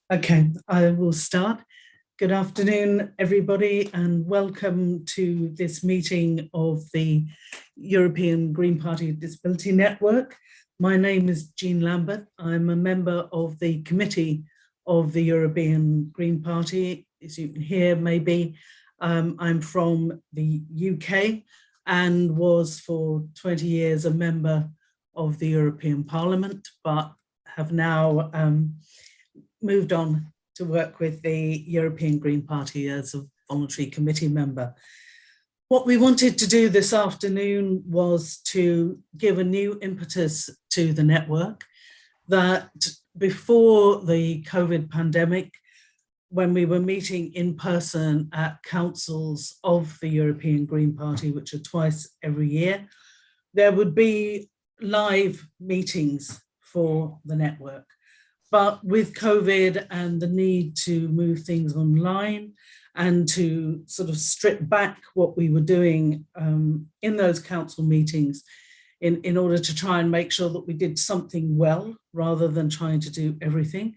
Okay, I will start. Good afternoon, everybody, and welcome to this meeting of the European Green Party Disability Network. My name is Jean Lambert. I'm a member of the committee of the European Green Party. As you can hear, maybe, I'm from the UK and was for 20 years a member of the European Parliament, but have now moved on to work with the European Green Party as a voluntary committee member. What we wanted to do this afternoon was to give a new impetus to the network, that before the COVID pandemic, when we were meeting in person at councils of the European Green Party, which are twice every year, there would be live meetings for the network. But with COVID and the need to move things online and to sort of strip back what we were doing in those council meetings in order to try and make sure that we did something well rather than trying to do everything,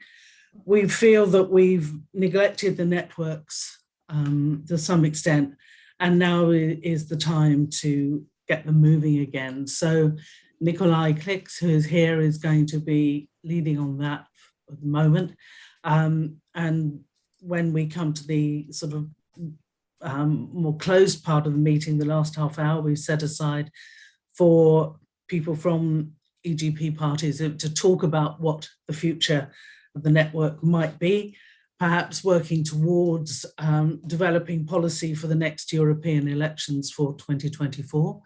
we feel that we've neglected the networks to some extent, and now is the time to get them moving again. So Nikolai Klix, who is here, is going to be leading on that at the moment. And when we come to the sort of more closed part of the meeting, the last half hour, we've set aside for people from EGP parties to talk about what the future of the network might be, perhaps working towards developing policy for the next European elections for 2024,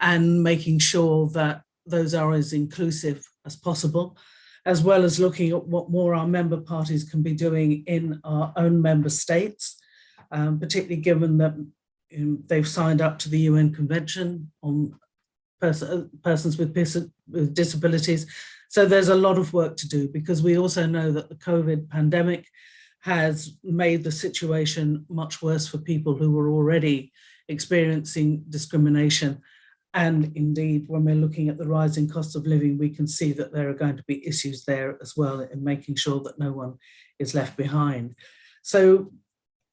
and making sure that those are as inclusive as possible, as well as looking at what more our member parties can be doing in our own member states, particularly given that they've signed up to the UN Convention on persons with disabilities. So there's a lot of work to do, because we also know that the COVID pandemic has made the situation much worse for people who were already experiencing discrimination. And indeed, when we're looking at the rising cost of living, we can see that there are going to be issues there as well in making sure that no one is left behind. So,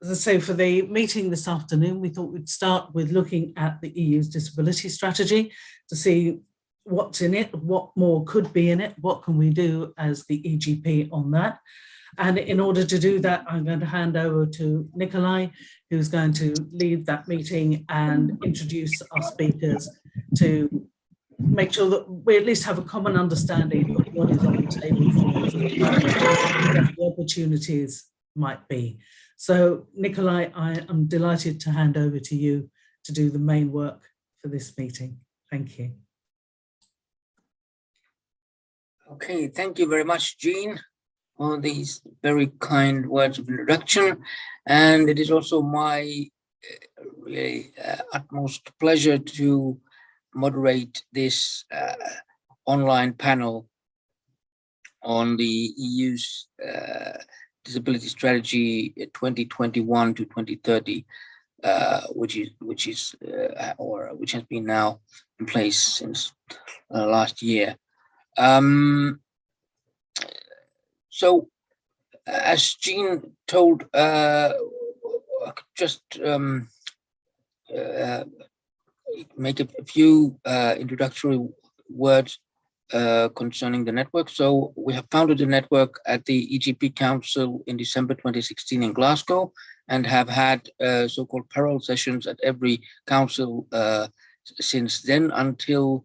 as I say, for the meeting this afternoon, we thought we'd start with looking at the EU's disability strategy to see what's in it, what more could be in it, what can we do as the EGP on that. And in order to do that, I'm going to hand over to Nikolai, who's going to lead that meeting and introduce our speakers to make sure that we at least have a common understanding of what is on the table for us, what the opportunities might be. So Nikolai, I am delighted to hand over to you to do the main work for this meeting. Thank you. Okay, thank you very much, Jean, for these very kind words of introduction. And it is also my really utmost pleasure to moderate this online panel on the EU's Disability Strategy 2021 to 2030, which has been now in place since last year. So, as Jean told, just make a few introductory words concerning the network. So we have founded the network at the EGP Council in December 2016 in Glasgow, and have had so-called parallel sessions at every council since then, until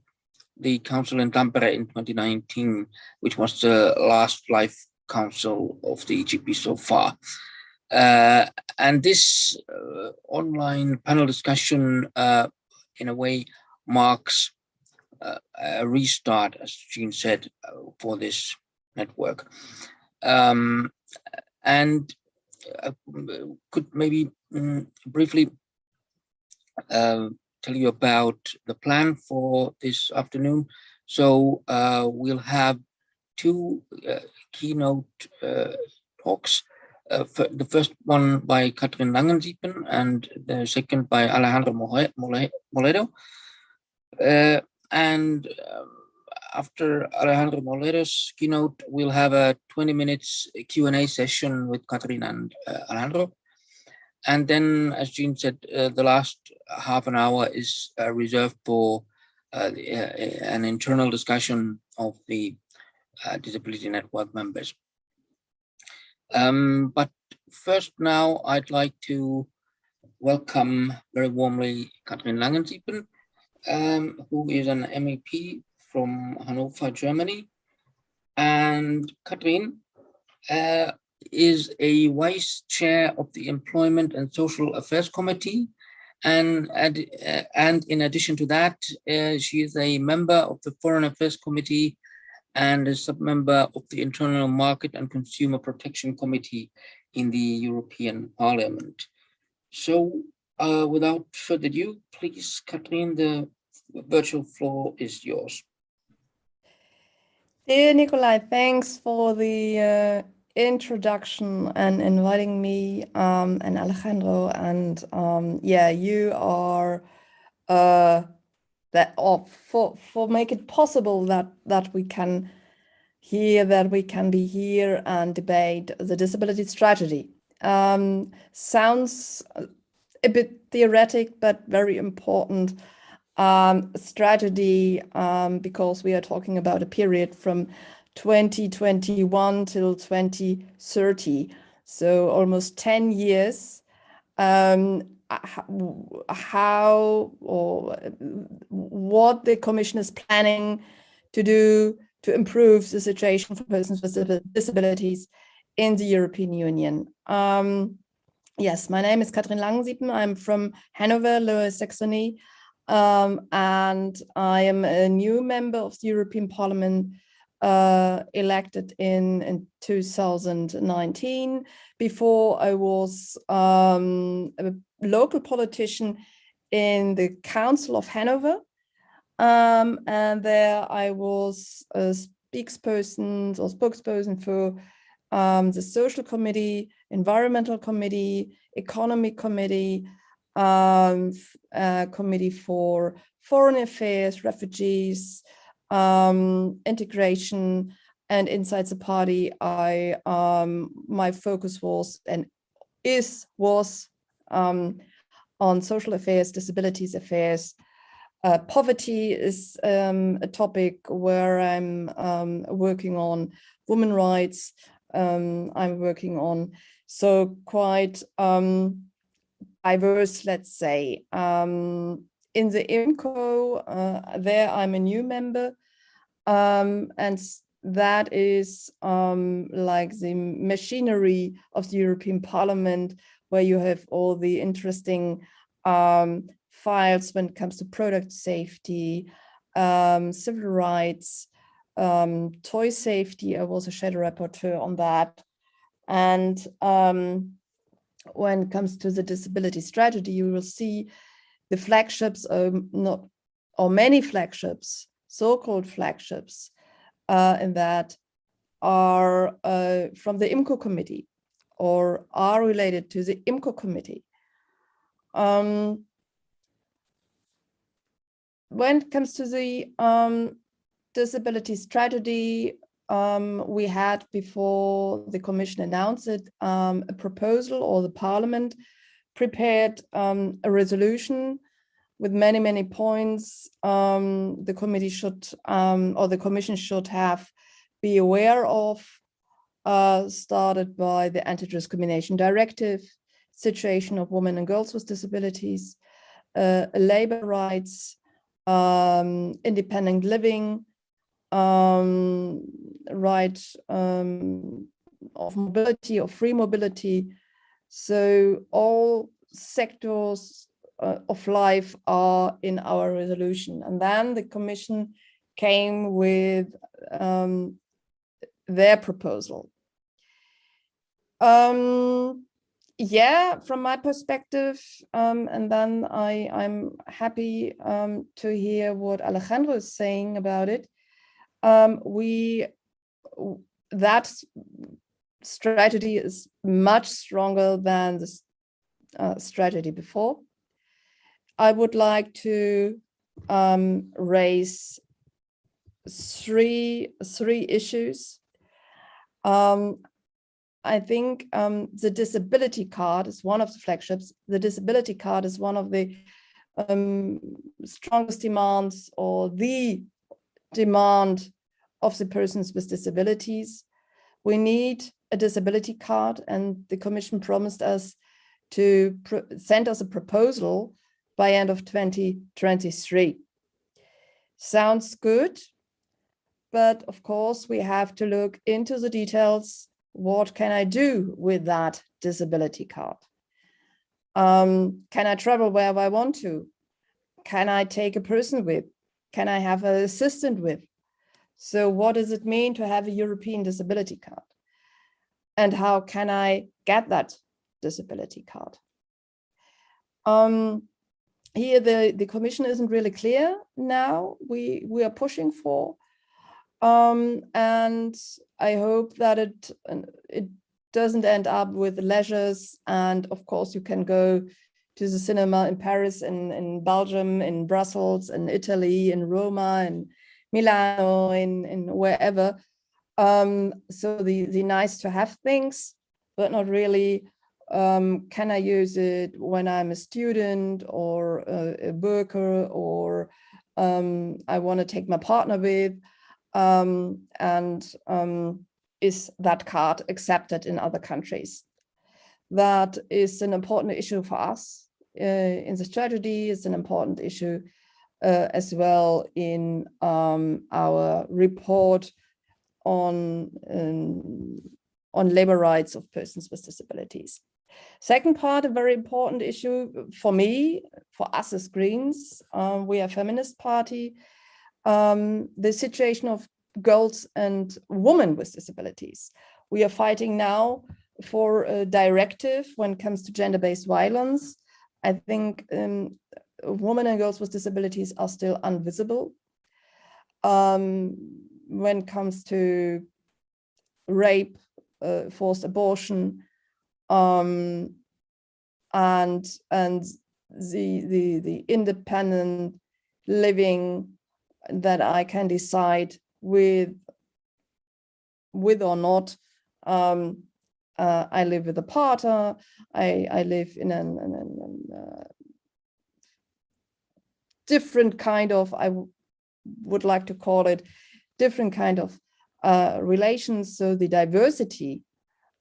the council in Tampere in 2019, which was the last live council of the EGP so far. And this online panel discussion in a way marks a restart, as Jean said, for this network. And I could maybe briefly tell you about the plan for this afternoon. So we'll have two keynote talks. The first one by Katrin Langensiepen and the second by Alejandro Moledo. And after Alejandro Moledo's keynote, we'll have a 20 minutes Q&A session with Katrin and Alejandro. And then, as Jean said, the last half an hour is reserved for an internal discussion of the Disability Network members. But first now, I'd like to welcome very warmly Katrin Langensiepen, who is an MEP from Hanover, Germany. And Katrin is a vice chair of the Employment and Social Affairs Committee. And in addition to that, she is a member of the Foreign Affairs Committee and a sub-member of the Internal Market and Consumer Protection Committee in the European Parliament. So without further ado, please, Katrin, the virtual floor is yours. Dear Nikolai, thanks for the introduction and inviting me and Alejandro. And yeah, you are for make it possible that we can be here and debate the disability strategy. Sounds a bit theoretic, but very important strategy, because we are talking about a period from 2021 till 2030, so almost 10 years. How or what the Commission is planning to do to improve the situation for persons with disabilities in the European Union. Yes, my name is Katrin Langensiepen. I'm from Hanover, Lower Saxony, and I am a new member of the European Parliament, elected in 2019. Before, I was a local politician in the Council of Hanover, and there I was a spokesperson for the Social Committee, Environmental Committee, Economic Committee, Committee for Foreign Affairs, Refugees, Integration, and inside the party, my focus was and was on social affairs, disabilities affairs. Poverty is a topic where I'm working on women's rights. I'm working on quite diverse, let's say. In the IMCO, there I'm a new member, and that is like the machinery of the European Parliament, where you have all the interesting files when it comes to product safety, civil rights, toy safety. I was a shadow rapporteur on that. And when it comes to the disability strategy, you will see the flagships, many flagships, so-called flagships, in that are from the IMCO committee or are related to the IMCO committee. When it comes to the disability strategy, we had, before the Commission announced it, a proposal, or the Parliament prepared a resolution with many, many points the committee should, or the Commission should be aware of, started by the Anti-Discrimination Directive, situation of women and girls with disabilities, labor rights, independent living, right of mobility, or free mobility. So all sectors of life are in our resolution. And then the Commission came with their proposal. Yeah, from my perspective, and then I'm happy to hear what Alejandro is saying about it. That strategy is much stronger than the strategy before. I would like to raise three issues. I think the disability card is one of the flagships. The disability card is one of the strongest demands, or the demand of the persons with disabilities. We need a disability card, and the Commission promised us to send us a proposal by end of 2023. Sounds good, but of course we have to look into the details. What can I do with that disability card? Can I travel wherever I want to? Can I take a person with? Can I have an assistant with? So what does it mean to have a European disability card? And how can I get that disability card? Here the Commission isn't really clear now. We are pushing for, and I hope that it doesn't end up with leisures. And of course, you can go to the cinema in Paris, in Belgium, in Brussels, in Italy, in Roma, in Milano, in wherever. So the nice to have things, but not really. Can I use it when I'm a student or a worker, or I want to take my partner with? Is that card accepted in other countries? That is an important issue for us in the strategy. It's an important issue as well in our report on labor rights of persons with disabilities. Second part, a very important issue for me, for us as Greens, we are a feminist party, the situation of girls and women with disabilities. We are fighting now for a directive when it comes to gender-based violence. I think women and girls with disabilities are still invisible. When it comes to rape, forced abortion, and the independent living that I can decide with or not. I live with a partner. I live in a different kind of, I would like to call it, different kind of relations. So the diversity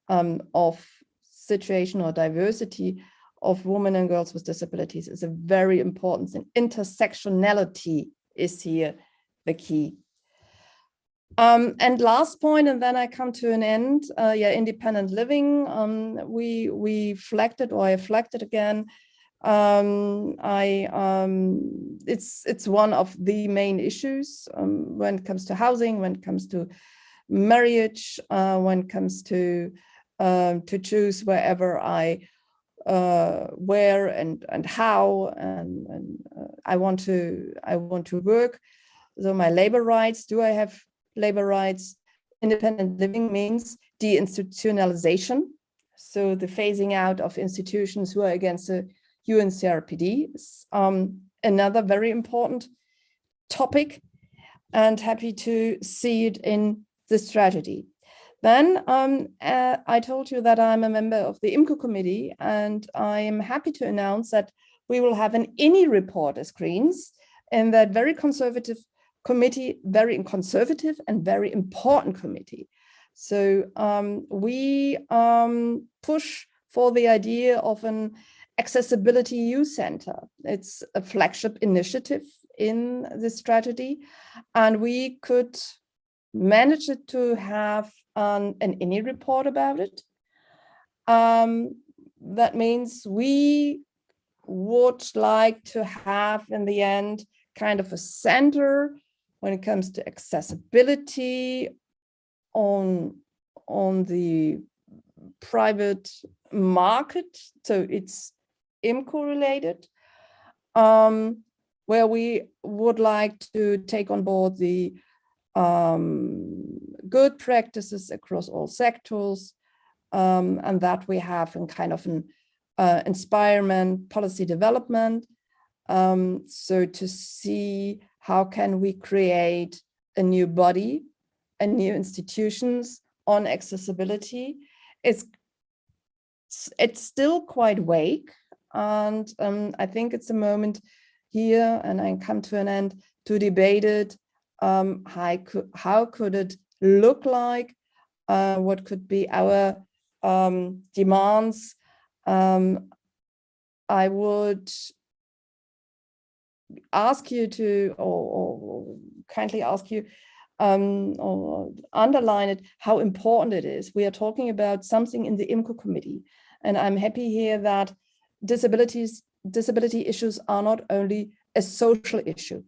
of situation or diversity of women and girls with disabilities is a very important thing. Intersectionality is here the key. And last point, and then I come to an end. Independent living. We flagged it, or I flagged it again. It's one of the main issues when it comes to housing, when it comes to marriage, when it comes to choose wherever I where and how, and I want to work. So my labor rights, do I have labor rights? Independent living means deinstitutionalization, so the phasing out of institutions who are against the UNCRPD is another very important topic, and happy to see it in the strategy. Then I told you that I'm a member of the IMCO committee, and I am happy to announce that we will have an INI report as Greens in that very conservative committee, very conservative and very important committee. So we push for the idea of an accessibility youth center. It's a flagship initiative in this strategy, and we could manage it to have an INI report about it. That means we would like to have in the end kind of a center when it comes to accessibility on the private market. So it's IMCO related, where we would like to take on board the good practices across all sectors, and that we have in kind of an inspirement policy development. So to see how can we create a new body, a new institutions on accessibility. It's still quite vague, and I think it's a moment here, and I come to an end, to debate it. How could it look like? What could be our demands? I would ask you to, or kindly ask you, or underline it, how important it is. We are talking about something in the IMCO committee, and I'm happy here that disability issues are not only a social issue.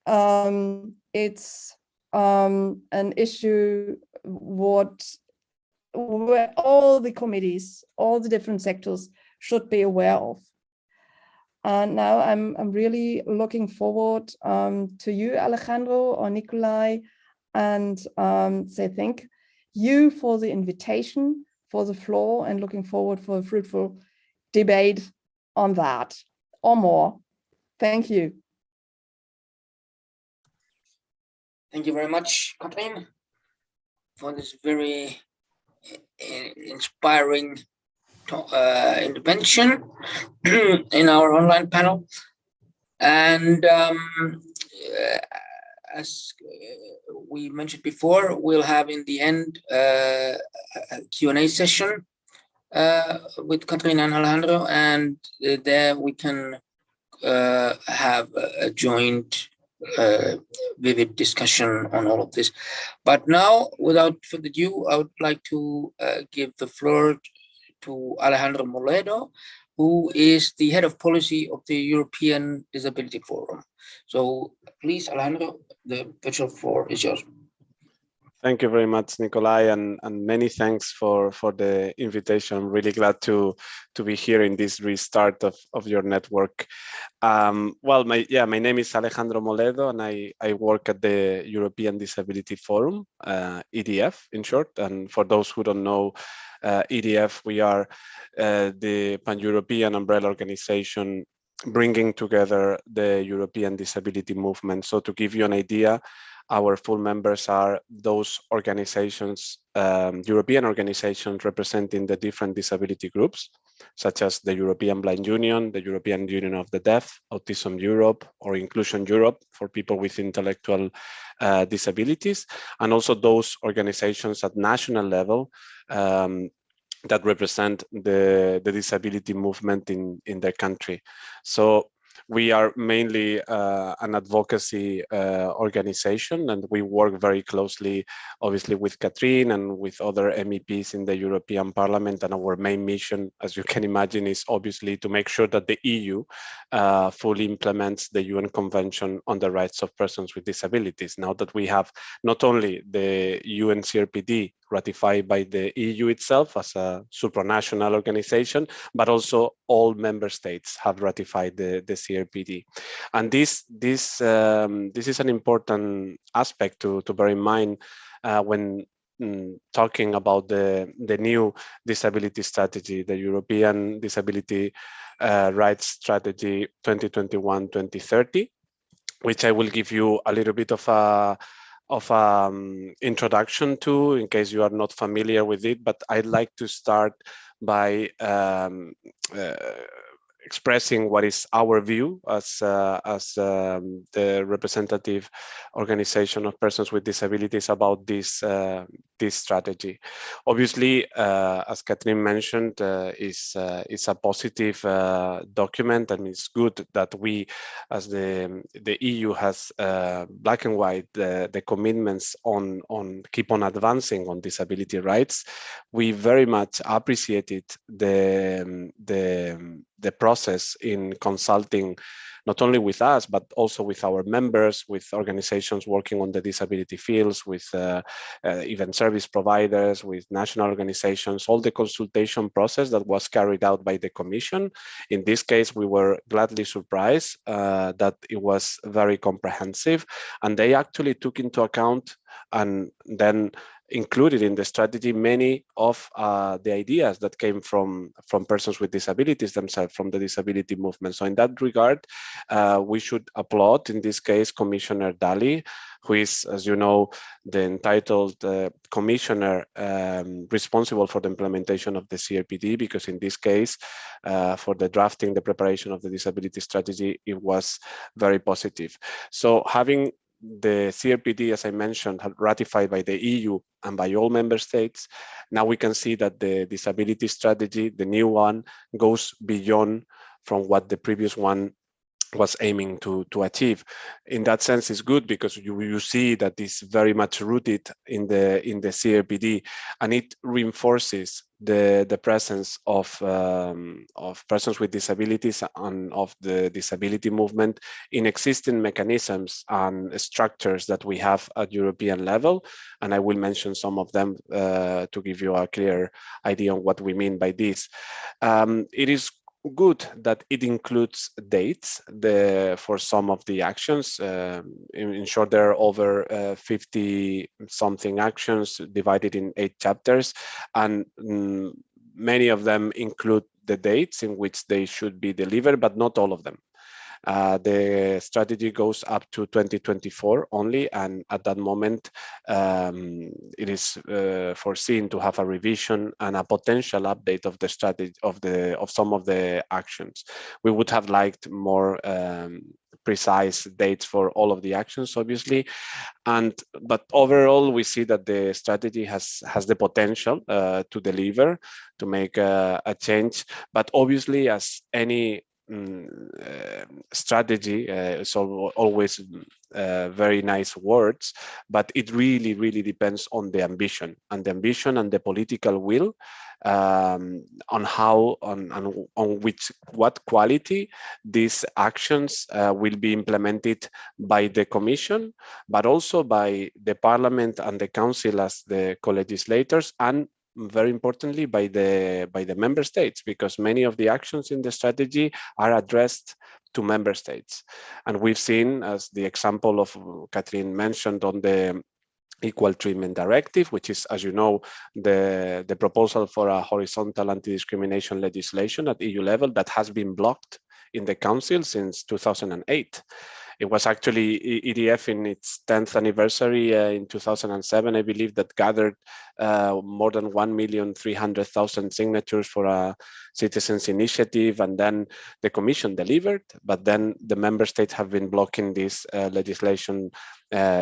It's an issue where all the committees, all the different sectors should be aware of. And now I'm really looking forward to you, Alejandro or Nikolai, and say thank you for the invitation, for the floor, and looking forward for a fruitful debate on that or more. Thank you. Thank you very much, Katrin, for this very inspiring intervention in our online panel. And as we mentioned before, we'll have in the end a Q&A session with Katrin and Alejandro, and there we can have a joint vivid discussion on all of this. But now, without further ado, I would like to give the floor to Alejandro Moledo, who is the head of policy of the European Disability Forum. So please, Alejandro, the virtual floor is yours. Thank you very much, Nikolai, and many thanks for the invitation. I'm really glad to be here in this restart of your network. Well, my name is Alejandro Moledo, and I work at the European Disability Forum, EDF in short. And for those who don't know, EDF, we are the pan-European umbrella organization bringing together the European disability movement. So to give you an idea, our full members are those organizations, European organizations representing the different disability groups, such as the European Blind Union, the European Union of the Deaf, Autism Europe, or Inclusion Europe for people with intellectual disabilities, and also those organizations at national level that represent the disability movement in their country. So we are mainly an advocacy organization, and we work very closely, obviously, with Katrin and with other MEPs in the European Parliament. And our main mission, as you can imagine, is obviously to make sure that the EU fully implements the UN Convention on the Rights of Persons with Disabilities. Now that we have not only the UN CRPD ratified by the EU itself as a supranational organization, but also all member states have ratified the CRPD. And this is an important aspect to bear in mind when talking about the new disability strategy, the European Disability Rights Strategy 2021-2030, which I will give you a little bit of introduction to, in case you are not familiar with it. But I'd like to start by expressing what is our view as the representative organization of persons with disabilities about this strategy. Obviously, as Katrin mentioned, it's a positive document, and it's good that we, as the EU, has black and white the commitments on keep on advancing on disability rights. We very much appreciated the process in consulting not only with us, but also with our members, with organizations working on the disability fields, with even service providers, with national organizations, all the consultation process that was carried out by the Commission. In this case, we were gladly surprised that it was very comprehensive, and they actually took into account and then included in the strategy many of the ideas that came from persons with disabilities themselves, from the disability movement. So in that regard, we should applaud, in this case, Commissioner Dalli, who is, as you know, the entitled commissioner responsible for the implementation of the CRPD, because in this case, for the drafting, the preparation of the disability strategy, it was very positive. So having the CRPD, as I mentioned, ratified by the EU and by all member states, now we can see that the disability strategy, the new one, goes beyond from what the previous one was aiming to achieve. In that sense, it's good because you see that it's very much rooted in the CRPD, and it reinforces the presence of persons with disabilities and of the disability movement in existing mechanisms and structures that we have at European level. And I will mention some of them to give you a clear idea on what we mean by this. It is good that it includes dates for some of the actions. In short, there are over 50 something actions divided in 8 chapters, and many of them include the dates in which they should be delivered, but not all of them. The strategy goes up to 2024 only, and at that moment it is foreseen to have a revision and a potential update of the strategy of some of the actions. We would have liked more precise dates for all of the actions, obviously, but overall we see that the strategy has the potential to deliver, to make a change. But obviously, as any strategy, so always very nice words, but it really depends on the ambition and the political will, on how, on what quality these actions will be implemented by the Commission, but also by the Parliament and the Council as the co-legislators, and very importantly by the member states, because many of the actions in the strategy are addressed to member states. And we've seen, as the example of Katrin mentioned, on the Equal Treatment Directive, which is, as you know, the proposal for a horizontal anti-discrimination legislation at EU level that has been blocked in the Council since 2008. It was actually EDF in its 10th anniversary in 2007, I believe, that gathered more than 1,300,000 signatures for a citizens' initiative, and then the Commission delivered, but then the member states have been blocking this legislation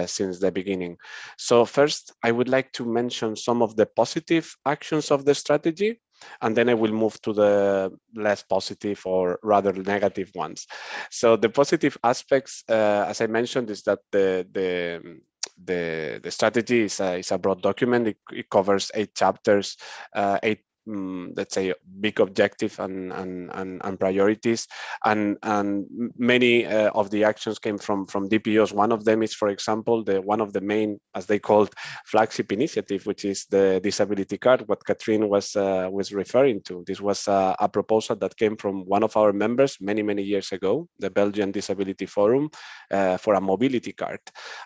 since the beginning. So first, I would like to mention some of the positive actions of the strategy, and then I will move to the less positive or rather negative ones. So the positive aspects, as I mentioned, is that the strategy is a broad document. It covers 8 chapters, 8 let's say big objective and priorities, and many of the actions came from DPOs. One of them is, for example, one of the main, as they called, flagship initiative, which is the disability card, what Katrin was referring to. This was a proposal that came from one of our members many years ago, the Belgian Disability Forum, for a mobility card.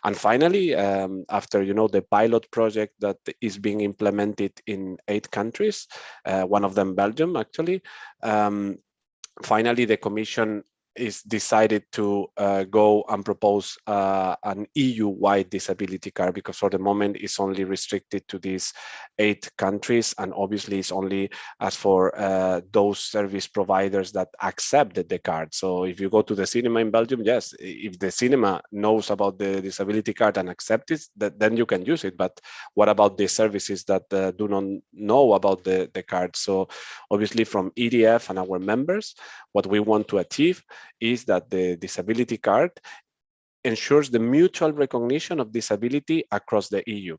And finally, after the pilot project that is being implemented in 8 countries, one of them Belgium, actually. Finally, the Commission is decided to go and propose an EU-wide disability card, because for the moment it's only restricted to these 8 countries, and obviously it's only as for those service providers that accepted the card. So if you go to the cinema in Belgium, yes, if the cinema knows about the disability card and accepts it, then you can use it. But what about the services that do not know about the card? So obviously from EDF and our members, what we want to achieve is that the disability card ensures the mutual recognition of disability across the EU.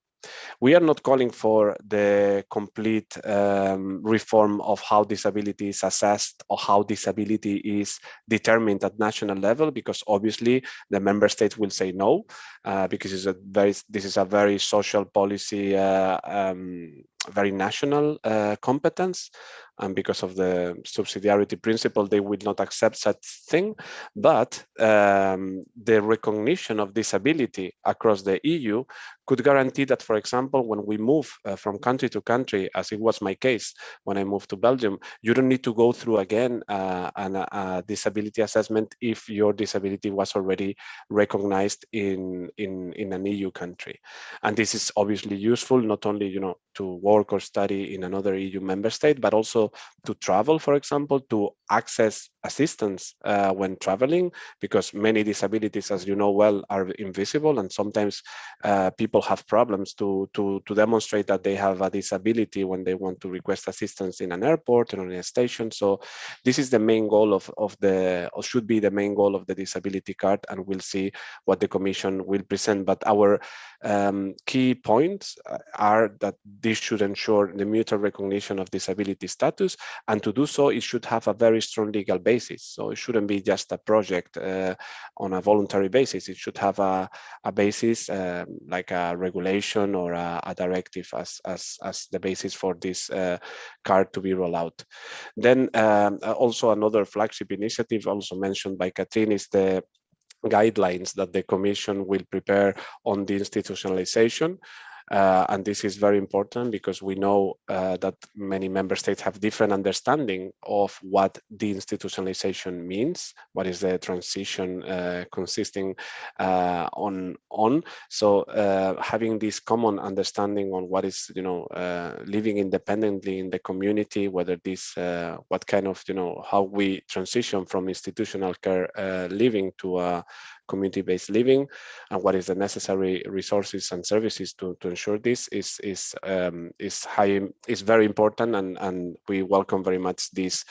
We are not calling for the complete reform of how disability is assessed or how disability is determined at national level, because obviously the member states will say no, because this is a very social policy, very national competence. and because of the subsidiarity principle, they will not accept such thing. But the recognition of disability across the EU could guarantee that, for example, when we move from country to country, as it was my case when I moved to Belgium, you don't need to go through again a disability assessment if your disability was already recognized in an EU country. And this is obviously useful, not only, you know, to work or study in another EU member state, but also to travel, for example, to access assistance when traveling, because many disabilities, as you know well, are invisible, and sometimes people have problems to demonstrate that they have a disability when they want to request assistance in an airport or in a station. So this is the main goal of the, or should be the main goal of the disability card, and we'll see what the Commission will present. But our key points are that this should ensure the mutual recognition of disability status, and to do so, it should have a very strong legal basis. So it shouldn't be just a project on a voluntary basis. It should have a basis like a regulation or a directive as the basis for this card to be rolled out. Then also another flagship initiative also mentioned by Katrin is the guidelines that the Commission will prepare on the institutionalization. And this is very important because we know that many member states have different understanding of what deinstitutionalization means, what is the transition consisting on. So having this common understanding on what is, you know, living independently in the community, whether this, what kind of, you know, how we transition from institutional care living to community-based living, and what is the necessary resources and services to ensure this is very important, and we welcome very much this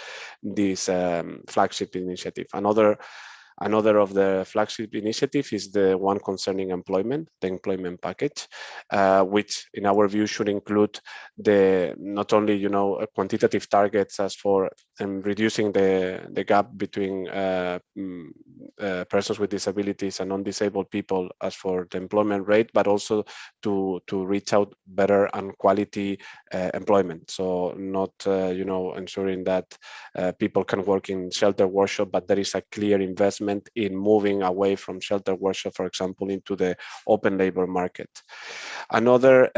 flagship initiative. Another of the flagship initiative is the one concerning employment, the employment package, which in our view should include the not only, you know, quantitative targets as for reducing the gap between persons with disabilities and non-disabled people as for the employment rate, but also to reach out better and quality employment. So not you know, ensuring that people can work in shelter workshop, but there is a clear investment in moving away from shelter workshop, for example, into the open labor market. Another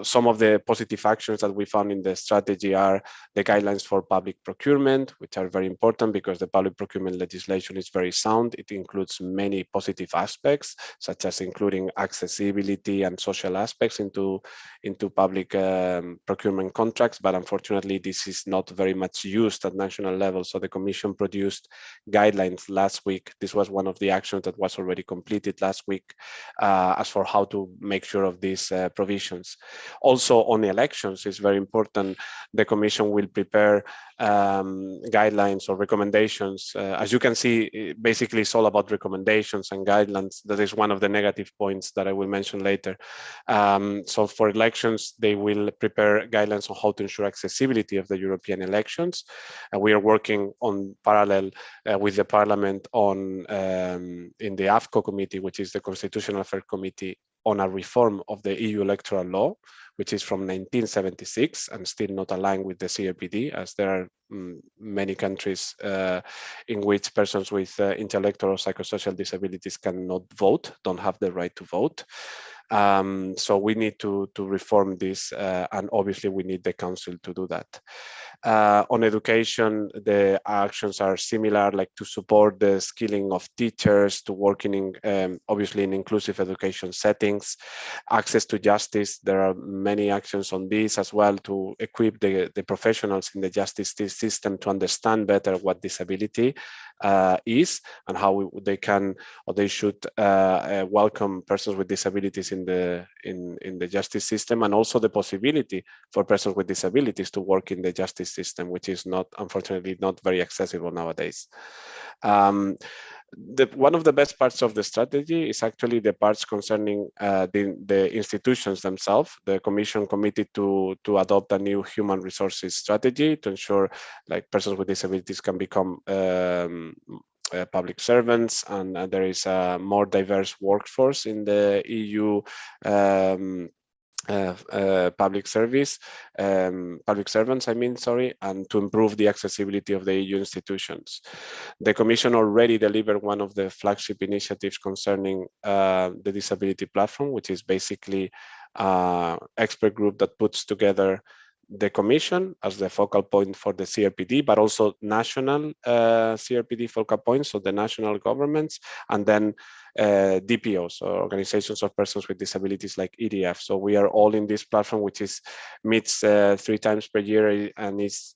some of the positive actions that we found in the strategy are the guidelines for public procurement, which are very important because the public procurement legislation is very sound. It includes many positive aspects, such as including accessibility and social aspects into public procurement contracts, but unfortunately this is not very much used at national level. So the Commission produced guidelines last week. This was one of the actions that was already completed last week as for how to make sure of these provisions. Also on elections, it's very important. The Commission will prepare guidelines or recommendations. As you can see, basically it's all about recommendations and guidelines. That is one of the negative points that I will mention later. So for elections, they will prepare guidelines on how to ensure accessibility of the European elections. We are working on parallel with the Parliament on in the AFCO committee, which is the Constitutional Affairs Committee, on a reform of the EU electoral law, which is from 1976 and still not aligned with the CRPD, as there are many countries in which persons with intellectual or psychosocial disabilities cannot vote, don't have the right to vote. So we need to reform this, and obviously we need the Council to do that. On education, the actions are similar, like to support the skilling of teachers, to working in obviously in inclusive education settings, access to justice. There are many actions on this as well, to equip the professionals in the justice system to understand better what disability is and how they can or they should welcome persons with disabilities in the justice system, and also the possibility for persons with disabilities to work in the justice system, which is not, unfortunately, not very accessible nowadays. One of the best parts of the strategy is actually the parts concerning the institutions themselves. The Commission committed to adopt a new human resources strategy to ensure like persons with disabilities can become public servants, and there is a more diverse workforce in the EU public servants, I mean, sorry, and to improve the accessibility of the EU institutions. The Commission already delivered one of the flagship initiatives concerning the disability platform, which is basically an expert group that puts together the Commission as the focal point for the CRPD, but also national CRPD focal points, so the national governments, and then DPOs, or organizations of persons with disabilities like EDF. So we are all in this platform, which meets 3 times per year and is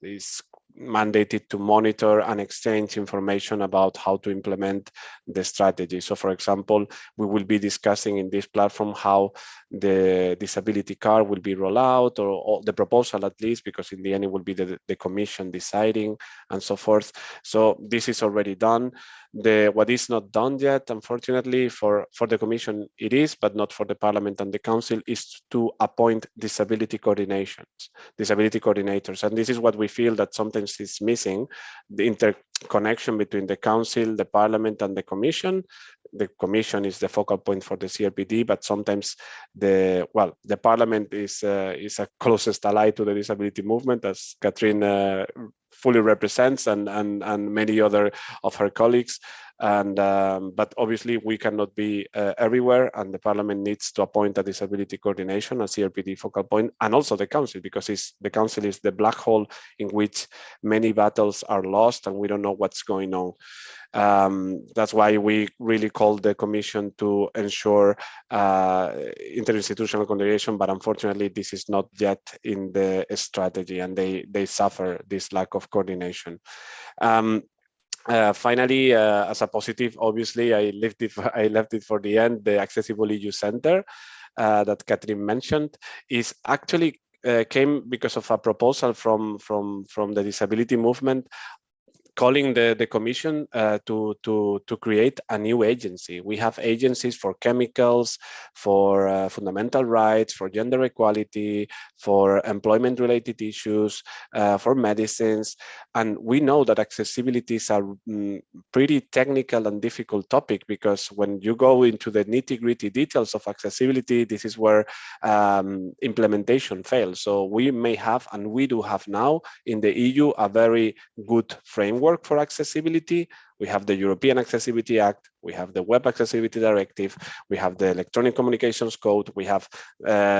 mandated to monitor and exchange information about how to implement the strategy. So for example, we will be discussing in this platform how the disability card will be rolled out, or the proposal at least, because in the end it will be the Commission deciding and so forth. So this is already done. What is not done yet, unfortunately, for the Commission it is, but not for the Parliament and the Council, is to appoint disability coordinators. And this is what we feel that sometimes is missing, the interconnection between the Council, the Parliament and the Commission. The Commission is the focal point for the CRPD, but sometimes the Parliament is a closest ally to the disability movement, as Katrin fully represents, and many other of her colleagues. And but obviously we cannot be everywhere, and the Parliament needs to appoint a disability coordination, a CRPD focal point, and also the Council, because the Council is the black hole in which many battles are lost and we don't know what's going on. That's why we really call the Commission to ensure interinstitutional coordination, but unfortunately this is not yet in the strategy, and they suffer this lack of coordination. Finally, as a positive, obviously, I left it for the end. The Accessible EU Center that Katrin mentioned is actually came because of a proposal from the disability movement, calling the Commission to create a new agency. We have agencies for chemicals, for fundamental rights, for gender equality, for employment-related issues, for medicines. And we know that accessibility is a pretty technical and difficult topic, because when you go into the nitty-gritty details of accessibility, this is where implementation fails. So we may have, and we do have now in the EU, a very good framework for accessibility. We have the European Accessibility Act, we have the Web Accessibility Directive, we have the Electronic Communications Code, we have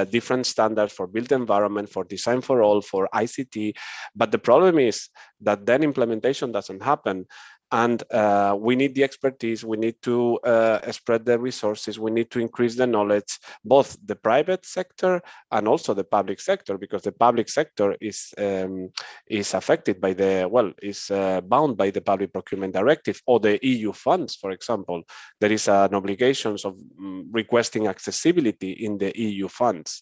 different standards for built environment, for design for all, for ICT. But the problem is that then implementation doesn't happen. And we need the expertise, we need to spread the resources, we need to increase the knowledge, both the private sector and also the public sector, because the public sector is affected by is bound by the Public Procurement Directive or the EU funds, for example. There is an obligation of requesting accessibility in the EU funds.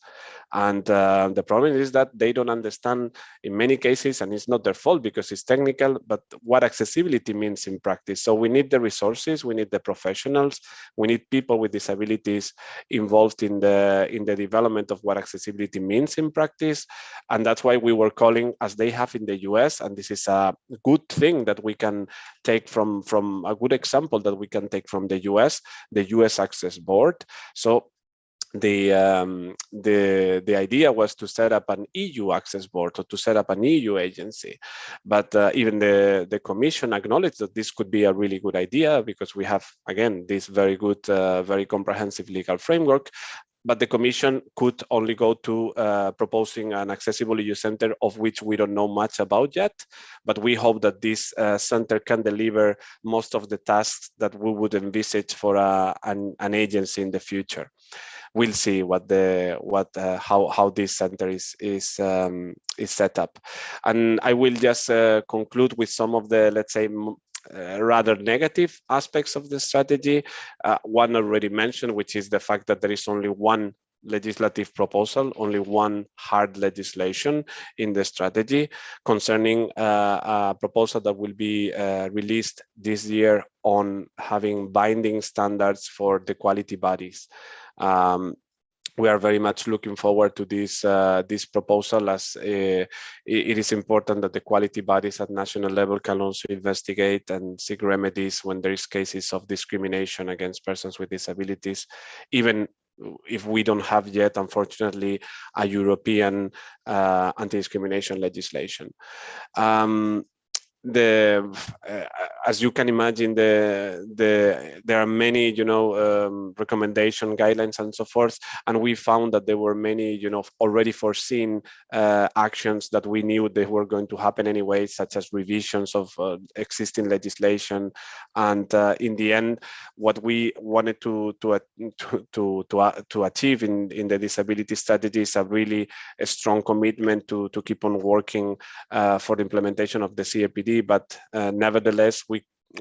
And the problem is that they don't understand in many cases, and it's not their fault because it's technical, but what accessibility means in practice. So we need the resources, we need the professionals, we need people with disabilities involved in the development of what accessibility means in practice. And that's why we were calling, as they have in the US, and this is a good thing that we can take from a good example that we can take from the US Access Board. So the idea was to set up an EU access board, or to set up an EU agency. But even the Commission acknowledged that this could be a really good idea, because we have, again, this very good, very comprehensive legal framework. But the Commission could only go to proposing an accessible EU center, of which we don't know much about yet. But we hope that this center can deliver most of the tasks that we would envisage for an agency in the future. We'll see how this center is set up. And I will just conclude with some of the, let's say, rather negative aspects of the strategy. One already mentioned, which is the fact that there is only one legislative proposal, only one hard legislation in the strategy, concerning a proposal that will be released this year on having binding standards for the quality bodies. We are very much looking forward to this proposal, as it is important that the quality bodies at national level can also investigate and seek remedies when there is cases of discrimination against persons with disabilities, even if we don't have yet, unfortunately, a European anti-discrimination legislation. As you can imagine, there are many, recommendation guidelines and so forth, and we found that there were many, already foreseen actions that we knew they were going to happen anyway, such as revisions of existing legislation. And in the end, what we wanted to achieve in the disability strategy is a really strong commitment to keep on working for the implementation of the CAPD. But nevertheless,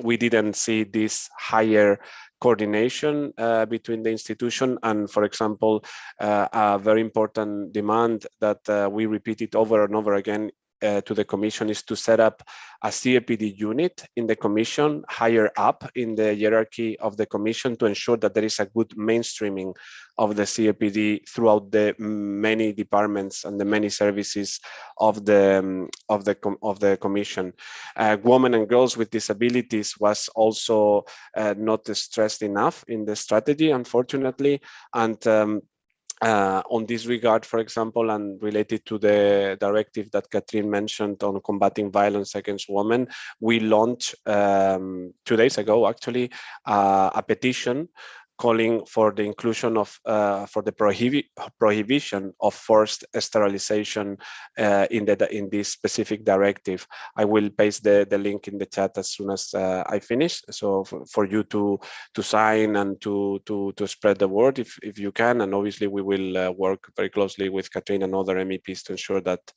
we didn't see this higher coordination between the institution. And for example, a very important demand that we repeated over and over again to the Commission is to set up a CAPD unit in the Commission, higher up in the hierarchy of the Commission, to ensure that there is a good mainstreaming of the CAPD throughout the many departments and the many services of the Commission. Women and girls with disabilities was also not stressed enough in the strategy, unfortunately, and on this regard, for example, and related to the directive that Katrin mentioned on combating violence against women, we launched 2 days ago, actually, a petition calling for the inclusion of for the prohibition of forced sterilization in this specific directive. I will paste the link in the chat as soon as I finish, so for you to sign and to spread the word if you can. And obviously we will work very closely with Katrin and other MEPs to ensure that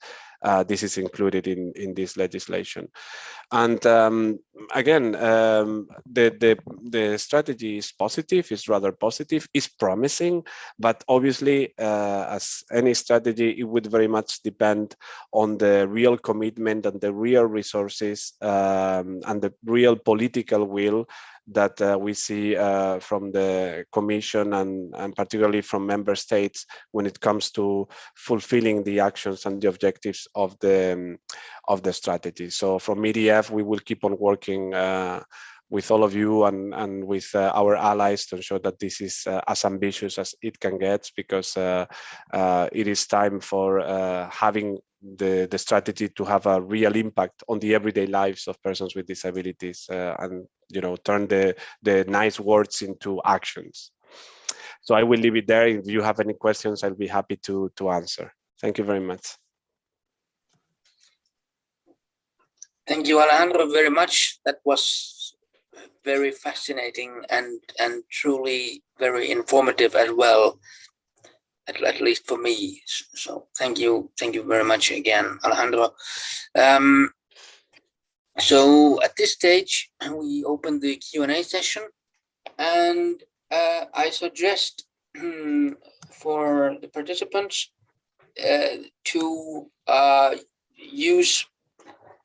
this is included in this legislation. And again, the strategy is positive, is rather positive, is promising, but obviously, as any strategy, it would very much depend on the real commitment and the real resources and the real political will that we see from the Commission and particularly from member states when it comes to fulfilling the actions and the objectives of the strategy. So from EDF, we will keep on working with all of you and with our allies to ensure that this is as ambitious as it can get, because it is time for having the strategy to have a real impact on the everyday lives of persons with disabilities and turn the nice words into actions. So I will leave it there. If you have any questions, I'll be happy to answer. Thank you very much. Thank you, Alejandro, very much. That was very fascinating and truly very informative as well, at least for me. So thank you very much again, Alejandro. So at this stage, we open the Q&A session, and I suggest for the participants to use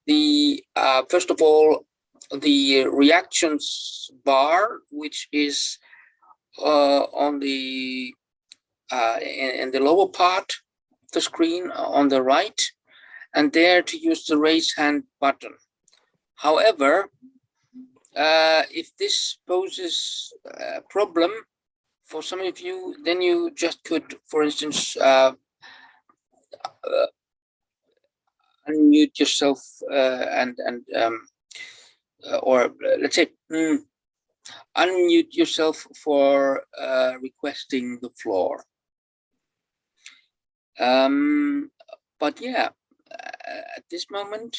the first of all the reactions bar, which is on the in the lower part of the screen on the right, and there to use the raise hand button. However, if this poses a problem for some of you, then you just could, for instance, unmute yourself or let's say unmute yourself for requesting the floor. But yeah, at this moment,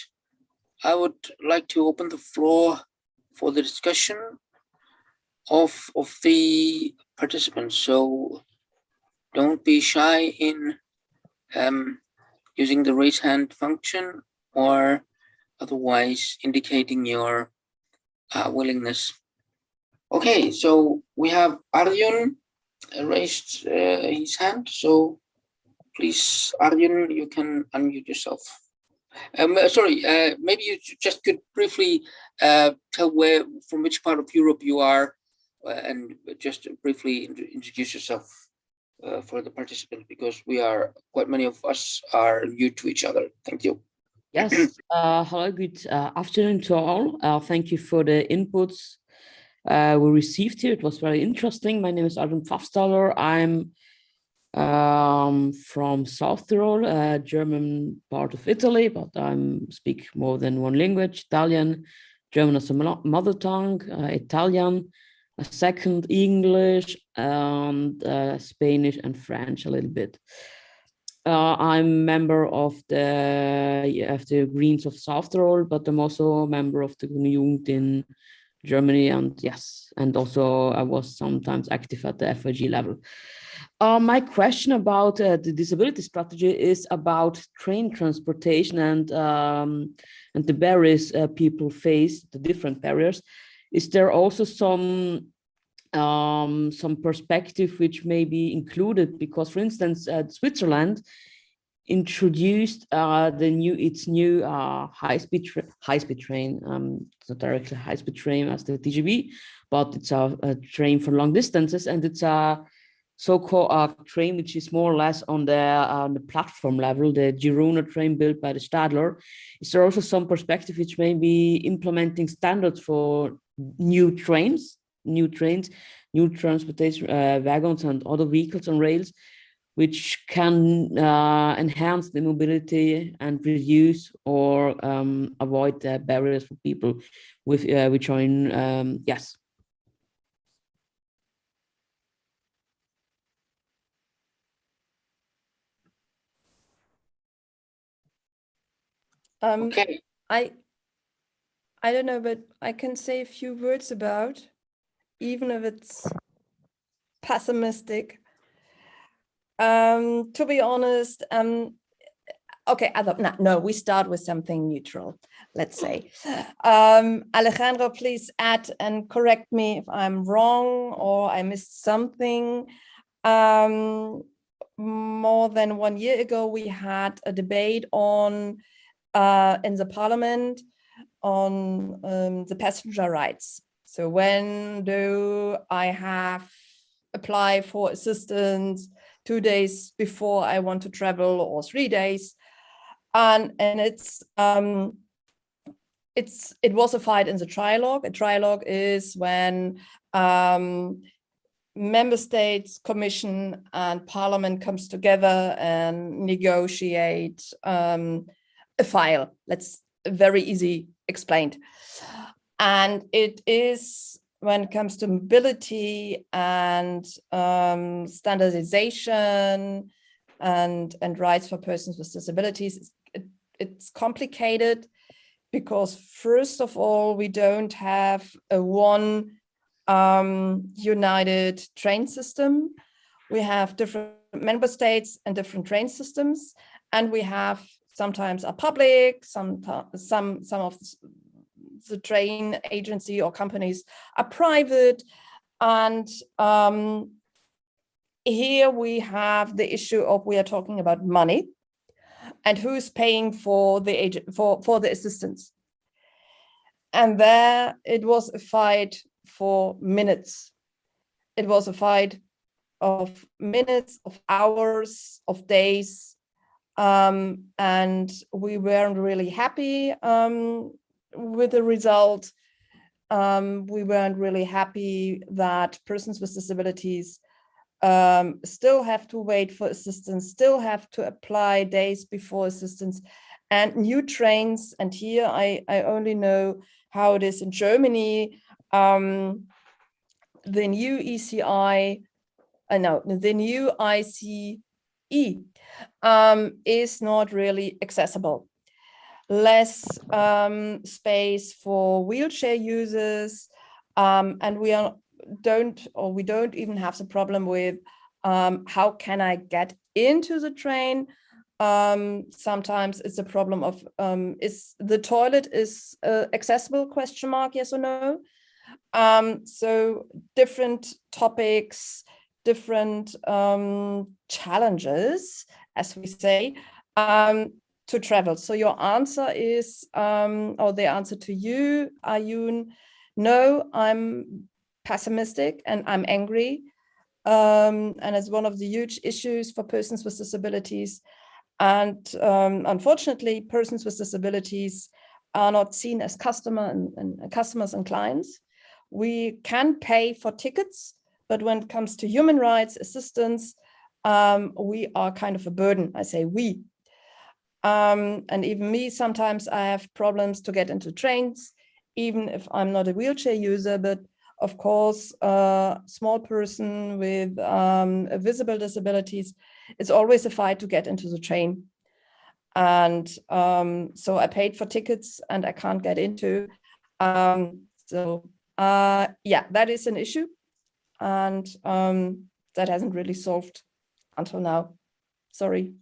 I would like to open the floor for the discussion of the participants. So don't be shy in using the raise hand function or otherwise indicating your willingness. Okay, so we have Arden raised his hand. So please, Arden, you can unmute yourself. Sorry, maybe you just could briefly tell from which part of Europe you are, and just briefly introduce yourself for the participants, because quite many of us are new to each other. Thank you. Yes, hello, good afternoon to all. Thank you for the inputs we received here. It was very interesting. My name is Arden Fafstaller. I'm from South Tyrol, German part of Italy, but I speak more than one language: Italian, German as a mother tongue, Italian, a second English, and Spanish and French a little bit. I'm member of the Greens of South Tyrol, but I'm also a member of the Grüne Jugend in Germany, and yes, and also I was sometimes active at the FIG level. My question about the disability strategy is about train transportation and the barriers people face, the different barriers. Is there also some perspective which may be included? Because, for instance, Switzerland introduced its new high-speed train. It's not directly high-speed train as the TGV, but it's a train for long distances, and it's a so-called train which is more or less on the platform level, the Girona train built by the Stadler. Is there also some perspective which may be implementing standards for new trains, new transportation wagons and other vehicles on rails, which can enhance the mobility and reduce or avoid the barriers for people with which are in yes. Okay. I don't know, but I can say a few words about, even if it's pessimistic. To be honest, okay, no, we start with something neutral, let's say. Alejandro, please add and correct me if I'm wrong or I missed something. More than 1 year ago, we had a debate on in the parliament on the passenger rights. So when do I have apply for assistance 2 days before I want to travel or 3 days? And it was a fight in the trilogue. A trilogue is when member states, commission and parliament comes together and negotiate a file. That's very easy explained. And it is, when it comes to mobility and standardization and rights for persons with disabilities, it's complicated because, first of all, we don't have a one united train system. We have different member states and different train systems, and we have sometimes a public, some of the train agency or companies are private, and here we have the issue of, we are talking about money and who's paying for the for the assistance. And there it was a fight for minutes. It was a fight of minutes, of hours, of days, and we weren't really happy with the result. We weren't really happy that persons with disabilities still have to wait for assistance, still have to apply days before assistance, and new trains. And here I only know how it is in Germany. The new ECI, the new ICE is not really accessible. Less space for wheelchair users, and we don't even have the problem with how can I get into the train. Sometimes it's a problem of is the toilet is accessible, question mark, yes or no. So different topics, different challenges, as we say, to travel. So your answer is, or the answer to you, Ayun, no, I'm pessimistic and I'm angry. And it's one of the huge issues for persons with disabilities. And unfortunately, persons with disabilities are not seen as customers and clients. we can pay for tickets, but when it comes to human rights assistance, we are kind of a burden. I say we. And even me, sometimes I have problems to get into trains, even if I'm not a wheelchair user, but of course, a small person with visible disabilities, it's always a fight to get into the train. And so I paid for tickets and I can't get into. Yeah, that is an issue. And that hasn't really solved until now. Sorry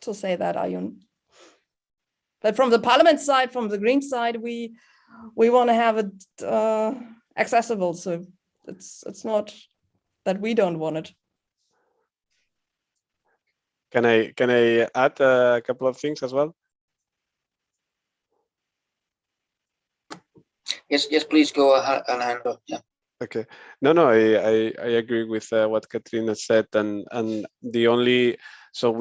to say that, Ayun. But from the Parliament side, from the Green side, we want to have it accessible. So it's not that we don't want it. Can I add a couple of things as well? Yes, please go, Alejandro. Yeah. Okay. No, I agree with what Katrina said, and the only so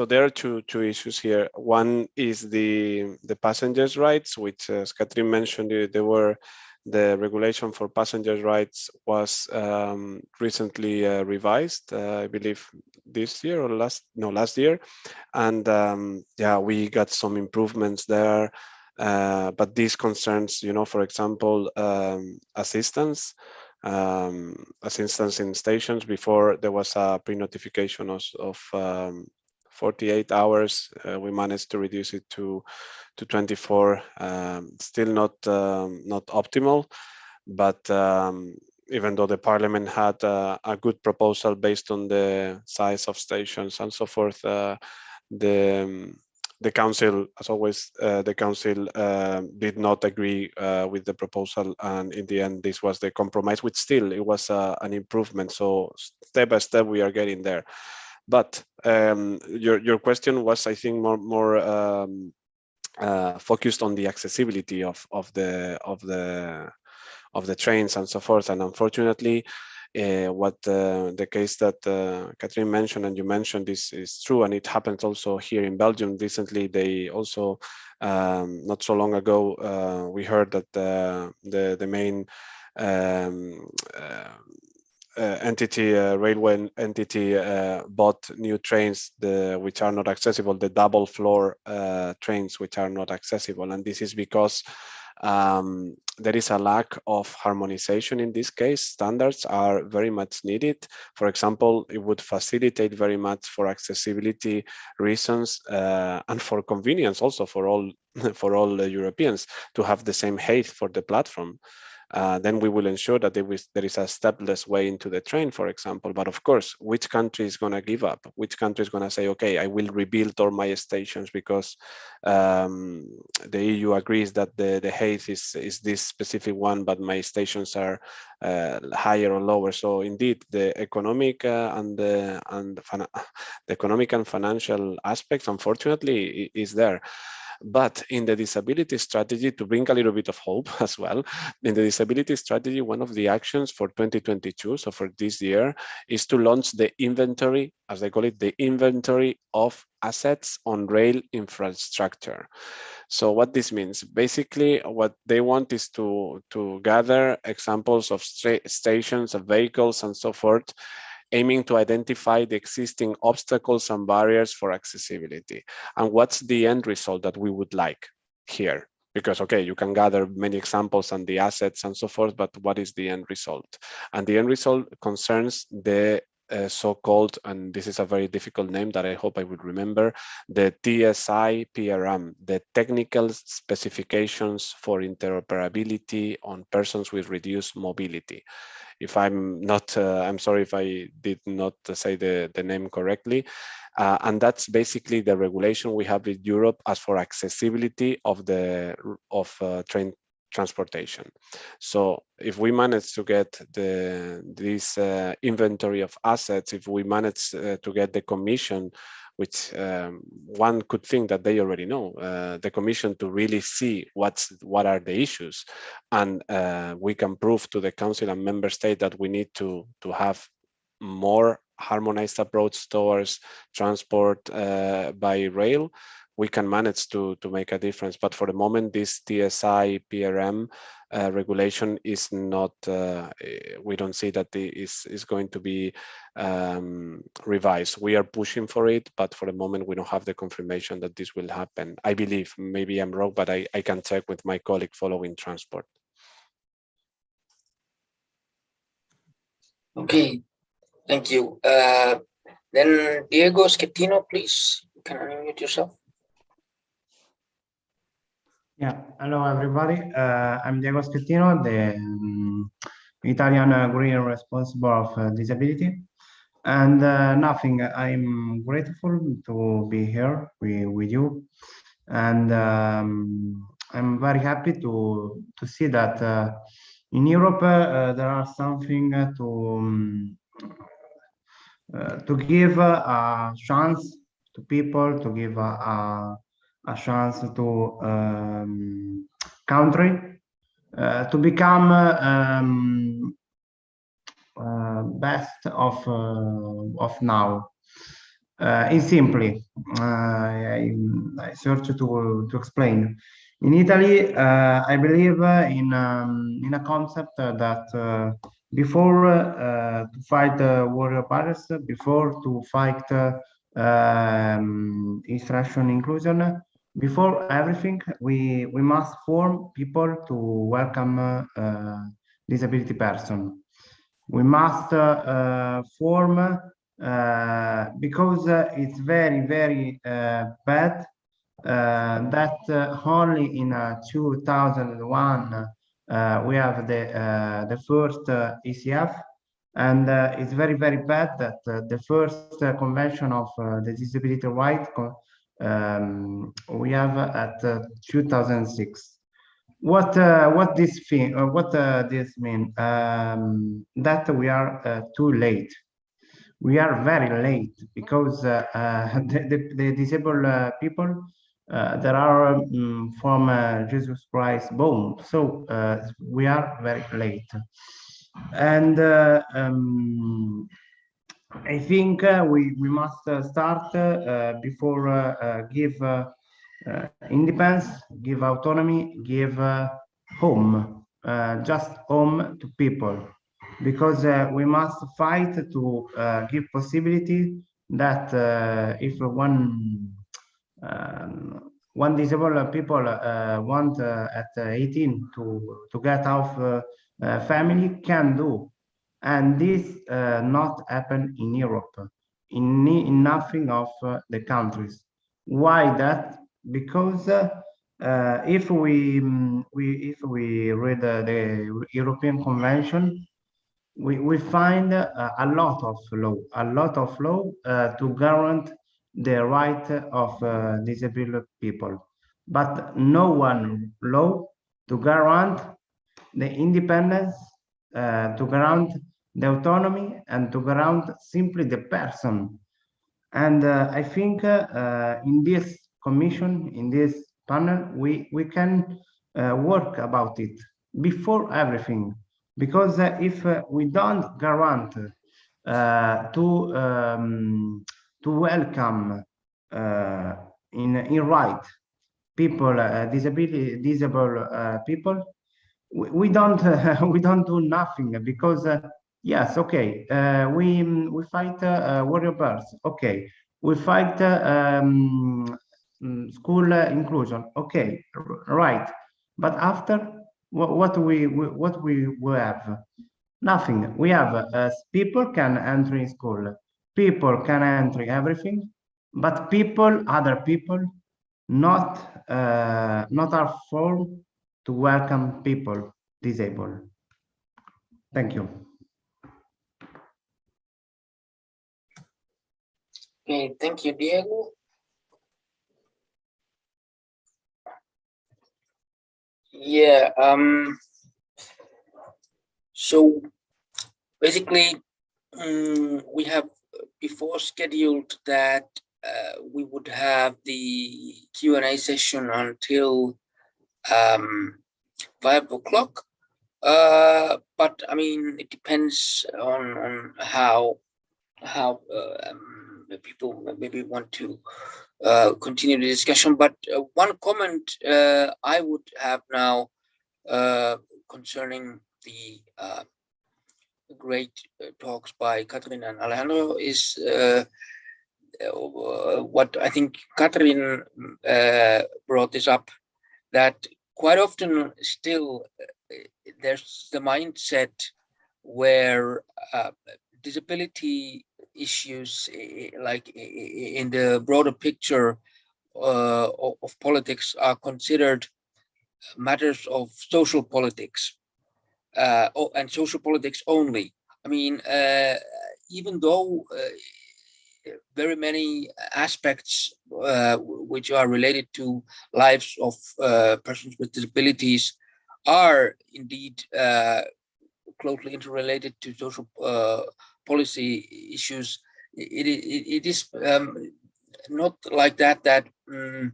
there are two issues here. One is the passengers' rights, which, as Katrin mentioned, the regulation for passengers' rights was recently revised, I believe this year or last year, and yeah, we got some improvements there. But these concerns, for example, assistance in stations. Before there was a pre-notification of 48 hours. We managed to reduce it to 24. Still not optimal, but even though the Parliament had a good proposal based on the size of stations and so forth, the council, as always, did not agree with the proposal, and in the end, this was the compromise. Which still, it was an improvement. So step by step, we are getting there. But your question was, I think, more focused on the accessibility of the trains and so forth. And unfortunately, what the case that Katrin mentioned and you mentioned is true, and it happens also here in Belgium. Recently, they also not so long ago we heard that the main railway entity bought new trains which are not accessible, the double floor trains which are not accessible, and this is because there is a lack of harmonization in this case. Standards are very much needed. For example, it would facilitate very much for accessibility reasons and for convenience also for all Europeans to have the same height for the platform. Then we will ensure that there is a stepless way into the train, for example. But of course, which country is going to give up? Which country is going to say, okay, I will rebuild all my stations because the EU agrees that the height is this specific one, but my stations are higher or lower. So indeed, the economic the economic and financial aspects, unfortunately, is there. But in the disability strategy, to bring a little bit of hope as well, in the disability strategy, one of the actions for 2022, so for this year, is to launch the inventory, as they call it, the inventory of assets on rail infrastructure. So what this means, basically what they want is to gather examples of stations, of vehicles and so forth, aiming to identify the existing obstacles and barriers for accessibility. And what's the end result that we would like here? Because, okay, you can gather many examples and the assets and so forth, but what is the end result? And the end result concerns the so-called, and this is a very difficult name that I hope I would remember, the TSI-PRM, the Technical Specifications for Interoperability on Persons with Reduced Mobility. If I'm not, I'm sorry if I did not say the name correctly. And that's basically the regulation we have in Europe as for accessibility of train transportation. So if we manage to get this inventory of assets, if we manage to get the Commission, which one could think that they already know, the Commission to really see what are the issues, and we can prove to the Council and Member State that we need to have more harmonized approach towards transport by rail, we can manage to make a difference. But for the moment, this TSI PRM regulation is not, we don't see that it is going to be revised. We are pushing for it, but for the moment, we don't have the confirmation that this will happen. I believe, maybe I'm wrong, but I can check with my colleague following transport. Okay, thank you. Then Diego Schettino, please, you can unmute yourself. Yeah, hello everybody. I'm Diego Schettino, the Italian green responsible of disability. And nothing, I'm grateful to be here with you. And I'm very happy to see that in Europe there are something to give a chance to people, to give a chance to country to become best of now. In simply, I search to explain. In Italy, I believe in a concept that before to fight warrior pirates, before to fight instruction inclusion, before everything, we must form people to welcome disability person. We must form because it's very bad that only in 2001 we have the first ECF, and it's very bad that the first convention of the disability right we have at 2006. What this thing? What this mean? That we are too late. We are very late because the disabled people that are from Jesus Christ born. So we are very late, and I think we must start before give independence, give autonomy, give home, just home to people, because we must fight to give possibility that if one disabled people want at 18 to get off family can do, and this not happen in Europe, in nothing of the countries. Why that? Because if we read the European Convention, we find a lot of law to guarantee the right of disabled people, but no one law to guarantee the independence, to guarantee the autonomy, and to guarantee simply the person. And I think in this commission, in this panel, we can work about it before everything, because if we don't guarantee to welcome in right people, disabled people, we don't we don't do nothing, because yes, okay, we fight warrior birds, okay, we fight school inclusion, okay, right, but after what we have? Nothing. We have people can enter in school, people can enter everything, but people, other people, not are formed to welcome people disabled. Thank you. Okay, thank you, Diego. Yeah, so basically, we have before scheduled that we would have the Q&A session until 5 o'clock. But I mean, it depends on how people maybe want to continue the discussion. But one comment I would have now concerning the great talks by Katrin and Alejandro is what I think Katrin brought this up, that quite often still there's the mindset where disability issues, like in the broader picture of politics, are considered matters of social politics and social politics only. I mean, even though very many aspects which are related to lives of persons with disabilities are indeed closely interrelated to social policy issues, it is not like that the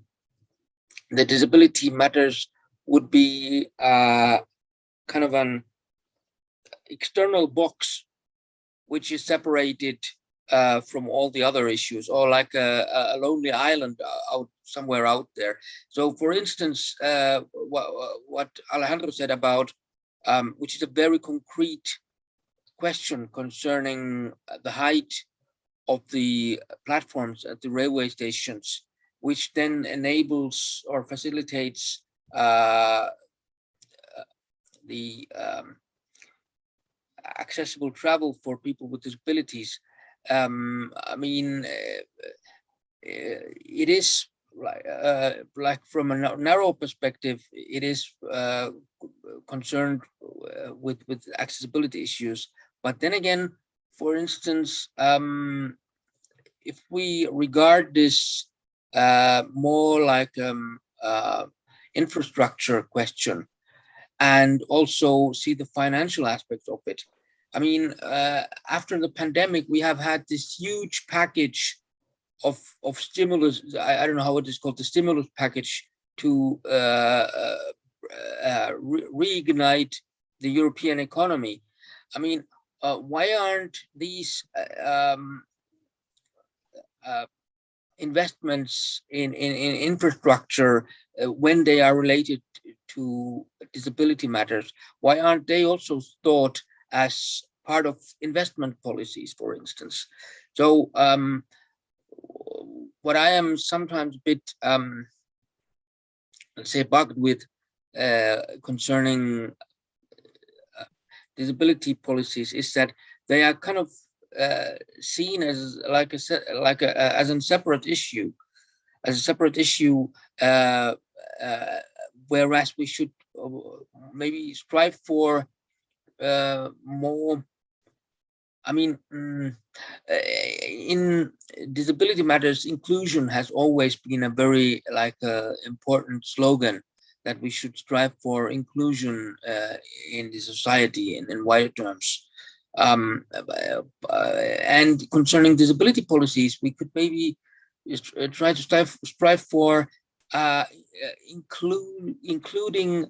disability matters would be kind of an external box which is separated from all the other issues, or like a lonely island out somewhere out there. So, for instance, what Alejandro said about, which is a very concrete question concerning the height of the platforms at the railway stations, which then enables or facilitates the accessible travel for people with disabilities. I mean, it is like from a narrow perspective, it is concerned with accessibility issues. But then again, for instance, if we regard this more like infrastructure question, and also see the financial aspects of it. I mean, after the pandemic, we have had this huge package of stimulus. I don't know how it is called, the stimulus package to reignite the European economy. I mean, why aren't these investments in infrastructure, when they are related to disability matters, why aren't they also thought as part of investment policies, for instance? So what I am sometimes a bit, let's say, bugged with concerning disability policies is that they are kind of seen as as a separate issue, whereas we should maybe strive for more. I mean, in disability matters, inclusion has always been a very important slogan, that we should strive for inclusion in the society in wider terms. And concerning disability policies, we could maybe try to strive for including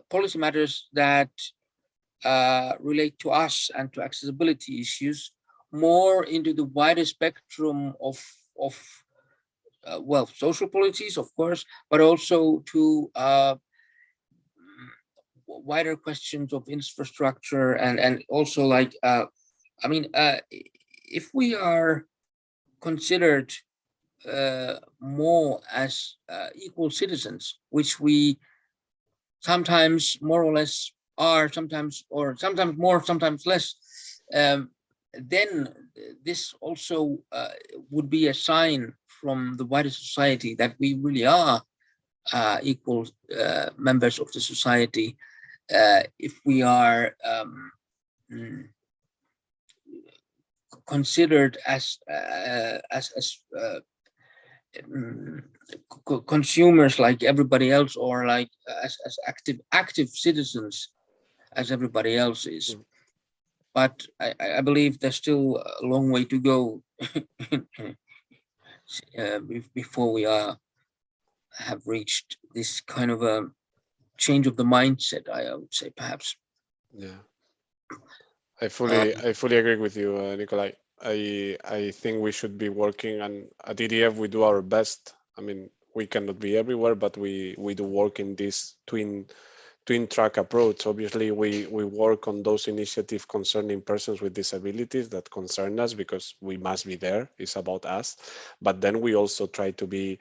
policy matters that relate to us and to accessibility issues more into the wider spectrum of well, social policies, of course, but also to wider questions of infrastructure and also like I mean, if we are considered more as equal citizens, which we sometimes more or less are, sometimes more, sometimes less, then this also would be a sign from the wider society that we really are equal members of the society. If we are considered as consumers like everybody else, or like as active citizens as everybody else is. But I believe there's still a long way to go before we have reached this kind of a change of the mindset, I would say, perhaps. Yeah, I fully agree with you, Nikolai. I think we should be working, and at EDF we do our best. I mean, we cannot be everywhere, but we do work in this twin track approach. Obviously, we work on those initiatives concerning persons with disabilities that concern us because we must be there. It's about us. But then we also try to be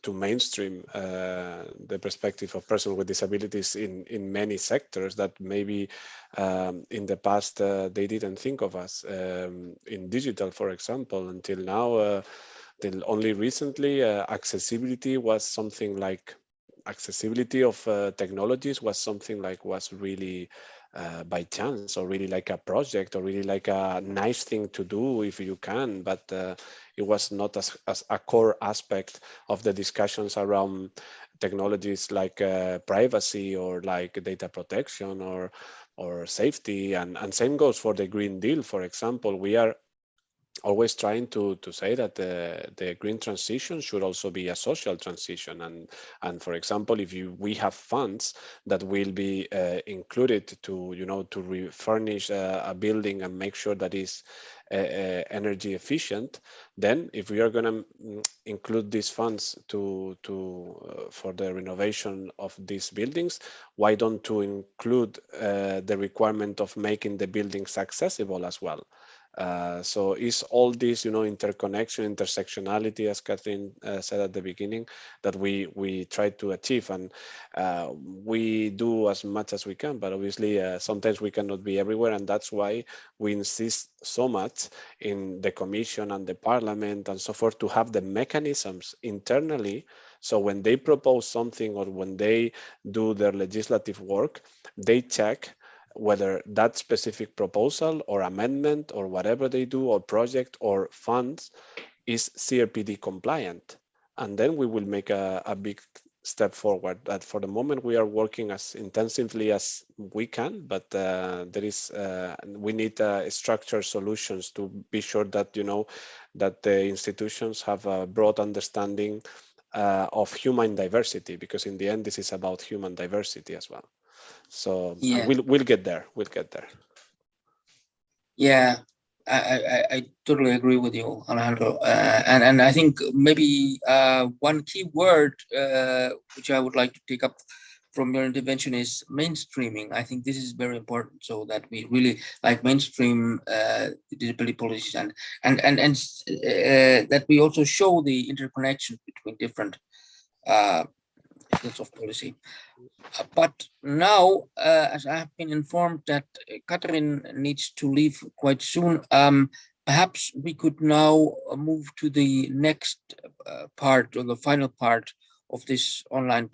to mainstream the perspective of persons with disabilities in many sectors that maybe in the past they didn't think of us. In digital, for example, until now, till only recently, accessibility was something like accessibility of technologies was something like was really by chance, or really like a project, or really like a nice thing to do if you can, but it was not as a core aspect of the discussions around technologies like privacy or like data protection or safety, and same goes for the Green Deal, for example. We are always trying to say that the green transition should also be a social transition, and for example, if we have funds that will be included to to refurnish a building and make sure that is energy efficient, then if we are going to include these funds for the renovation of these buildings, why don't to include the requirement of making the buildings accessible as well? So it's all this, interconnection, intersectionality, as Katrin said at the beginning, that we try to achieve, and we do as much as we can. But obviously, sometimes we cannot be everywhere, and that's why we insist so much in the Commission and the Parliament and so forth to have the mechanisms internally. So when they propose something or when they do their legislative work, they check whether that specific proposal or amendment or whatever they do, or project or funds, is CRPD compliant. And then we will make a big step forward. That for the moment we are working as intensively as we can, but we need structured solutions to be sure that that the institutions have a broad understanding of human diversity, because in the end this is about human diversity as well. So Yeah. we'll get there. We'll get there. Yeah, I totally agree with you, Alejandro. And I think maybe one key word which I would like to take up from your intervention is mainstreaming. I think this is very important, so that we really like mainstream disability policies, and that we also show the interconnection between different fields of policy. But now, as I have been informed that Katrin needs to leave quite soon, perhaps we could now move to the next part, or the final part of this online